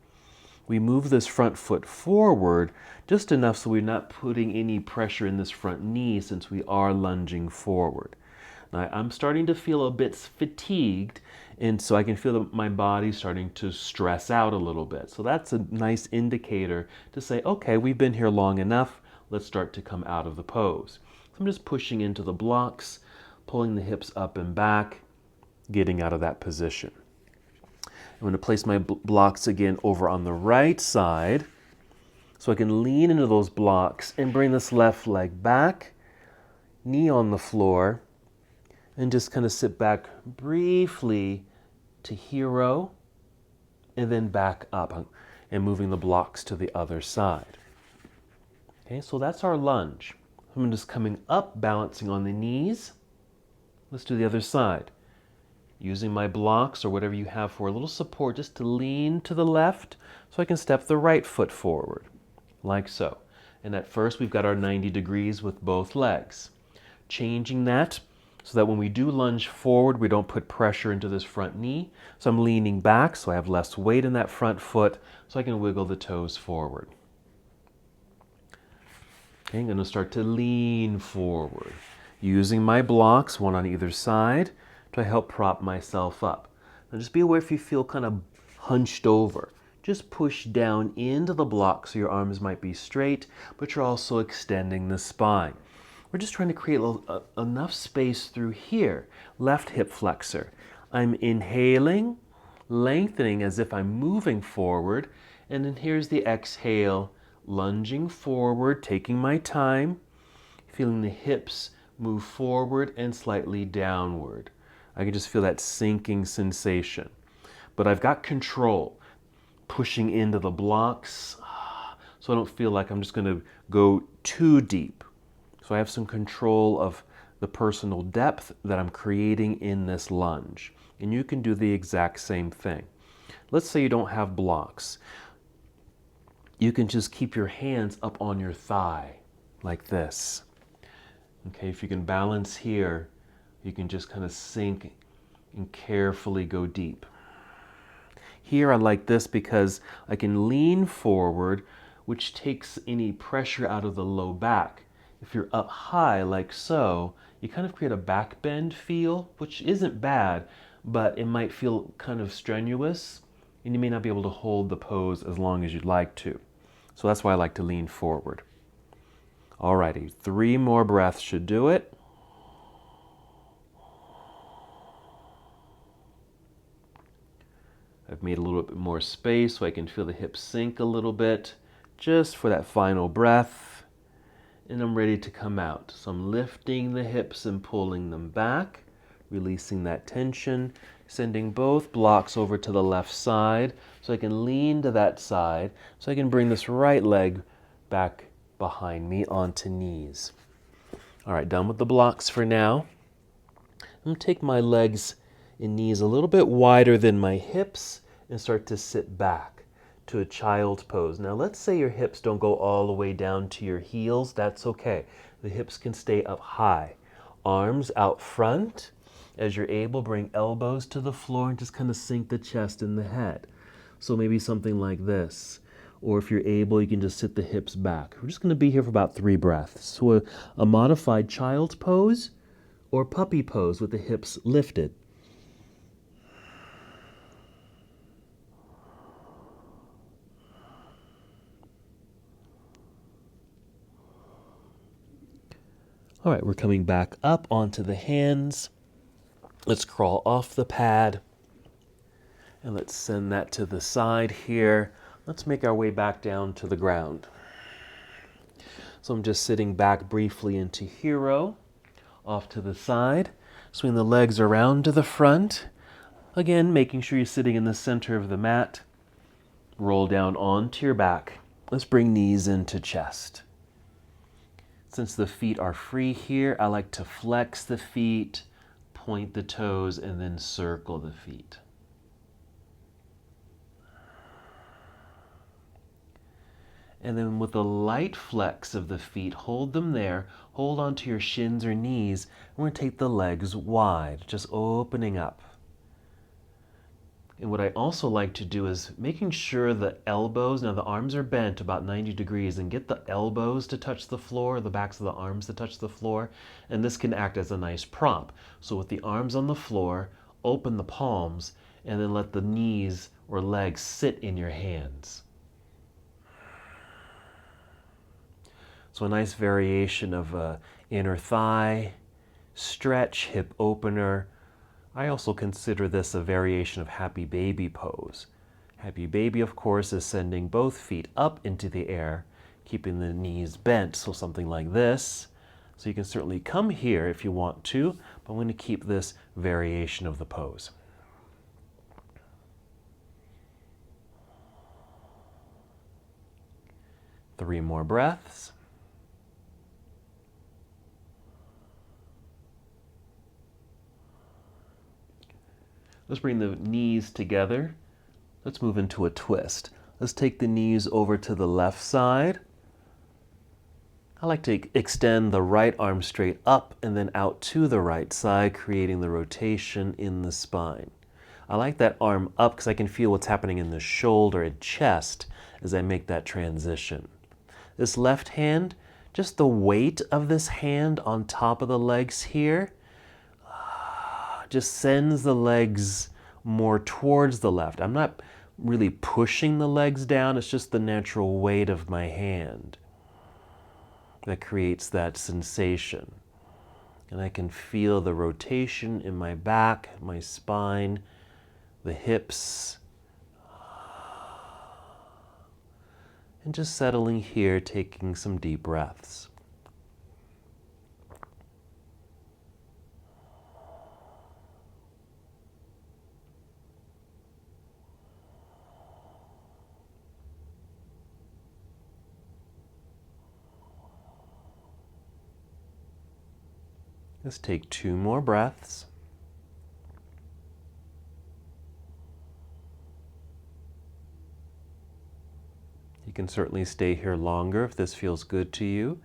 We move this front foot forward just enough so we're not putting any pressure in this front knee since we are lunging forward. Now, I'm starting to feel a bit fatigued, and so I can feel that my body's starting to stress out a little bit. So that's a nice indicator to say, okay, we've been here long enough. Let's start to come out of the pose. So I'm just pushing into the blocks, pulling the hips up and back, getting out of that position. I'm going to place my blocks again over on the right side so I can lean into those blocks and bring this left leg back, knee on the floor, and just kind of sit back briefly to hero and then back up and moving the blocks to the other side. Okay, so that's our lunge. I'm just coming up, balancing on the knees. Let's do the other side. Using my blocks or whatever you have for a little support just to lean to the left so I can step the right foot forward, like so. And at first we've got our 90 degrees with both legs. Changing that so that when we do lunge forward, we don't put pressure into this front knee. So I'm leaning back so I have less weight in that front foot so I can wiggle the toes forward. Okay, I'm going to start to lean forward, using my blocks, one on either side, to help prop myself up. Now just be aware if you feel kind of hunched over. Just push down into the block so your arms might be straight, but you're also extending the spine. We're just trying to create enough space through here. Left hip flexor. I'm inhaling, lengthening as if I'm moving forward, and then here's the exhale, lunging forward, taking my time, feeling the hips move forward and slightly downward. I can just feel that sinking sensation. But I've got control, pushing into the blocks, so I don't feel like I'm just going to go too deep. So I have some control of the personal depth that I'm creating in this lunge. And you can do the exact same thing. Let's say you don't have blocks. You can just keep your hands up on your thigh, like this. Okay, if you can balance here, you can just kind of sink and carefully go deep. Here I like this because I can lean forward which takes any pressure out of the low back. If you're up high like so, you kind of create a back bend feel, which isn't bad, but it might feel kind of strenuous, and you may not be able to hold the pose as long as you'd like to. So that's why I like to lean forward. Alrighty, 3 more breaths should do it. I've made a little bit more space so I can feel the hips sink a little bit, just for that final breath. And I'm ready to come out. So I'm lifting the hips and pulling them back, releasing that tension, sending both blocks over to the left side so I can lean to that side, so I can bring this right leg back behind me onto knees. All right, done with the blocks for now. I'm going to take my legs and knees a little bit wider than my hips and start to sit back to a child's pose. Now let's say your hips don't go all the way down to your heels. That's okay. The hips can stay up high. Arms out front. As you're able, bring elbows to the floor and just kind of sink the chest and the head. So maybe something like this. Or if you're able, you can just sit the hips back. We're just going to be here for about 3 breaths. So a modified child's pose or puppy pose with the hips lifted. All right, we're coming back up onto the hands. Let's crawl off the pad. And let's send that to the side here. Let's make our way back down to the ground. So I'm just sitting back briefly into hero, off to the side. Swing the legs around to the front. Again, making sure you're sitting in the center of the mat. Roll down onto your back. Let's bring knees into chest. Since the feet are free here, I like to flex the feet, point the toes, and then circle the feet. And then with a light flex of the feet, hold them there, hold onto your shins or knees, and we're going to take the legs wide, just opening up. And what I also like to do is making sure the elbows, now the arms are bent about 90 degrees, and get the elbows to touch the floor, the backs of the arms to touch the floor, and this can act as a nice prop. So with the arms on the floor, open the palms, and then let the knees or legs sit in your hands. So a nice variation of inner thigh, stretch, hip opener. I also consider this a variation of happy baby pose. Happy baby, of course, is sending both feet up into the air, keeping the knees bent, so something like this. So you can certainly come here if you want to, but I'm going to keep this variation of the pose. Three more breaths. Let's bring the knees together. Let's move into a twist. Let's take the knees over to the left side. I like to extend the right arm straight up and then out to the right side, creating the rotation in the spine. I like that arm up because I can feel what's happening in the shoulder and chest as I make that transition. This left hand, just the weight of this hand on top of the legs here, just sends the legs more towards the left. I'm not really pushing the legs down, it's just the natural weight of my hand that creates that sensation. And I can feel the rotation in my back, my spine, the hips. And just settling here, taking some deep breaths. Let's take 2 more breaths. You can certainly stay here longer if this feels good to you.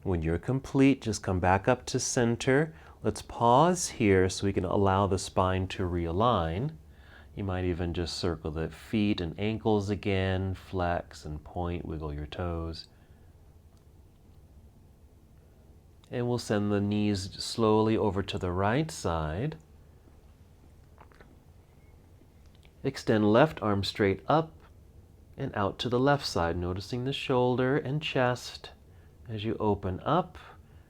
When you're complete, just come back up to center. Let's pause here so we can allow the spine to realign. You might even just circle the feet and ankles again, flex and point, wiggle your toes. And we'll send the knees slowly over to the right side. Extend left arm straight up and out to the left side, noticing the shoulder and chest as you open up,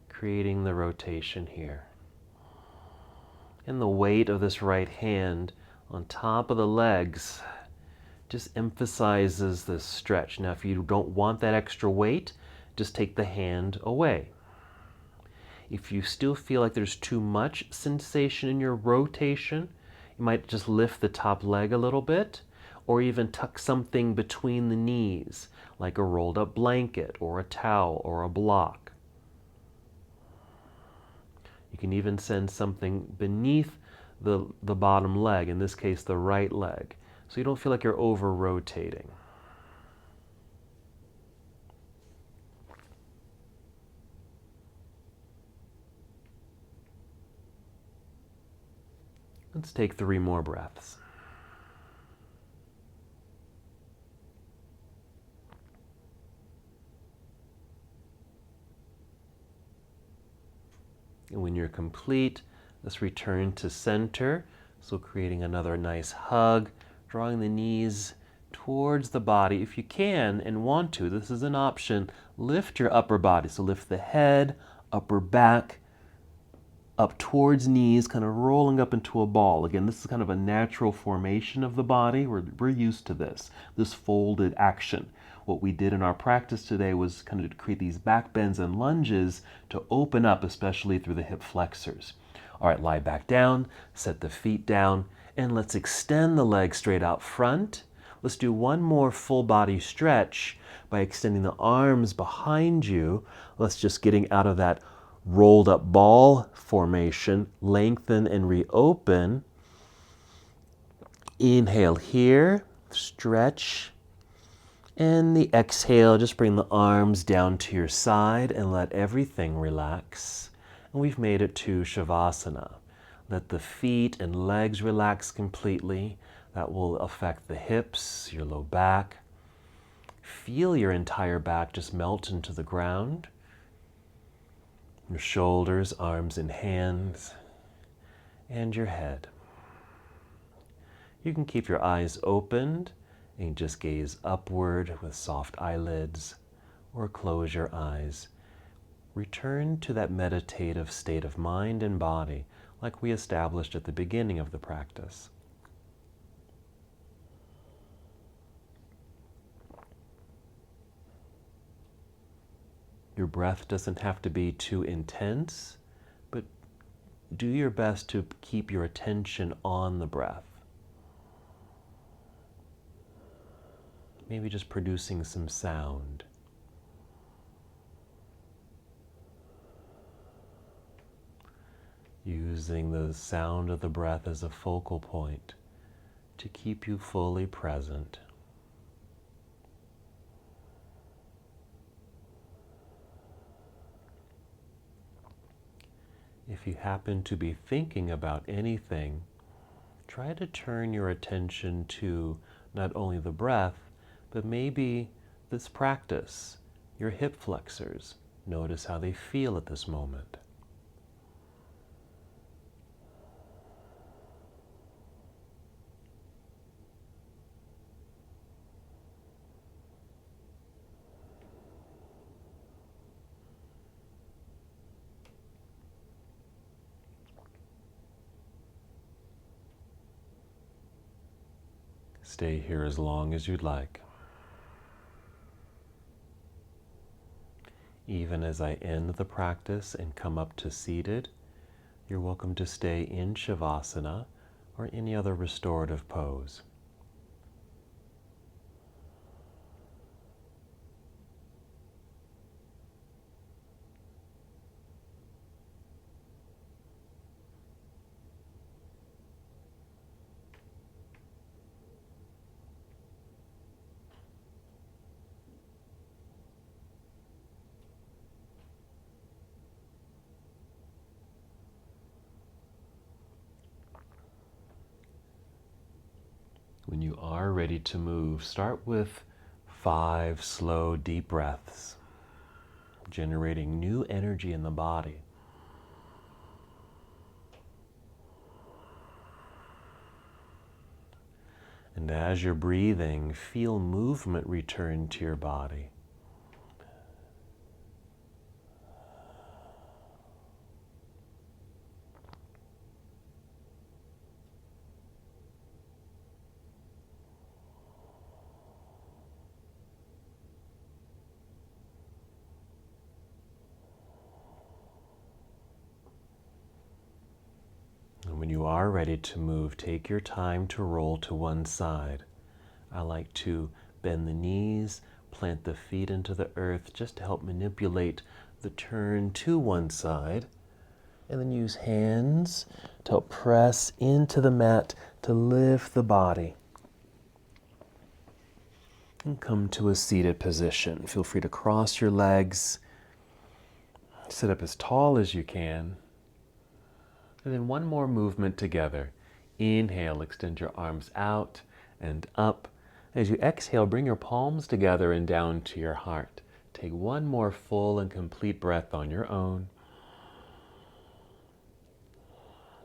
creating the rotation here. And the weight of this right hand on top of the legs just emphasizes this stretch. Now, if you don't want that extra weight, just take the hand away. If you still feel like there's too much sensation in your rotation, you might just lift the top leg a little bit, or even tuck something between the knees, like a rolled up blanket or a towel or a block. You can even send something beneath the bottom leg, in this case the right leg, so you don't feel like you're over rotating. Let's take 3 more breaths. And when you're complete, let's return to center. So creating another nice hug, drawing the knees towards the body. If you can and want to, this is an option, lift your upper body. So lift the head, upper back, up towards knees, kind of rolling up into a ball. Again, this is kind of a natural formation of the body. We're used to this folded action. What we did in our practice today was kind of create these back bends and lunges to open up, especially through the hip flexors. All right, lie back down, set the feet down, and let's extend the legs straight out front. Let's do one more full body stretch by extending the arms behind you. Let's just getting out of that rolled up ball formation, lengthen and reopen. Inhale here, stretch. And the exhale, just bring the arms down to your side and let everything relax. And we've made it to Shavasana. Let the feet and legs relax completely. That will affect the hips, your low back. Feel your entire back just melt into the ground. Your shoulders, arms and hands, and your head. You can keep your eyes opened and just gaze upward with soft eyelids, or close your eyes. Return to that meditative state of mind and body like we established at the beginning of the practice. Your breath doesn't have to be too intense, but do your best to keep your attention on the breath. Maybe just producing some sound. Using the sound of the breath as a focal point to keep you fully present. If you happen to be thinking about anything, try to turn your attention to not only the breath, but maybe this practice, your hip flexors. Notice how they feel at this moment. Stay here as long as you'd like. Even as I end the practice and come up to seated, you're welcome to stay in Shavasana or any other restorative pose. When you are ready to move, start with 5 slow, deep breaths, generating new energy in the body. And as you're breathing, feel movement return to your body. And when you are ready to move, take your time to roll to one side. I like to bend the knees, plant the feet into the earth just to help manipulate the turn to one side. And then use hands to help press into the mat to lift the body. And come to a seated position. Feel free to cross your legs. Sit up as tall as you can. And then one more movement together. Inhale, extend your arms out and up. As you exhale, bring your palms together and down to your heart. Take one more full and complete breath on your own.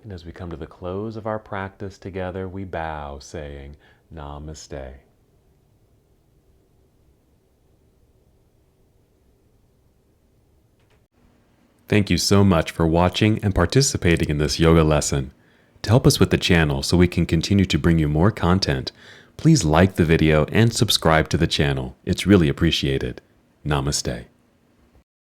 And as we come to the close of our practice together, we bow, saying, Namaste. Thank you so much for watching and participating in this yoga lesson. To help us with the channel so we can continue to bring you more content, please like the video and subscribe to the channel. It's really appreciated. Namaste.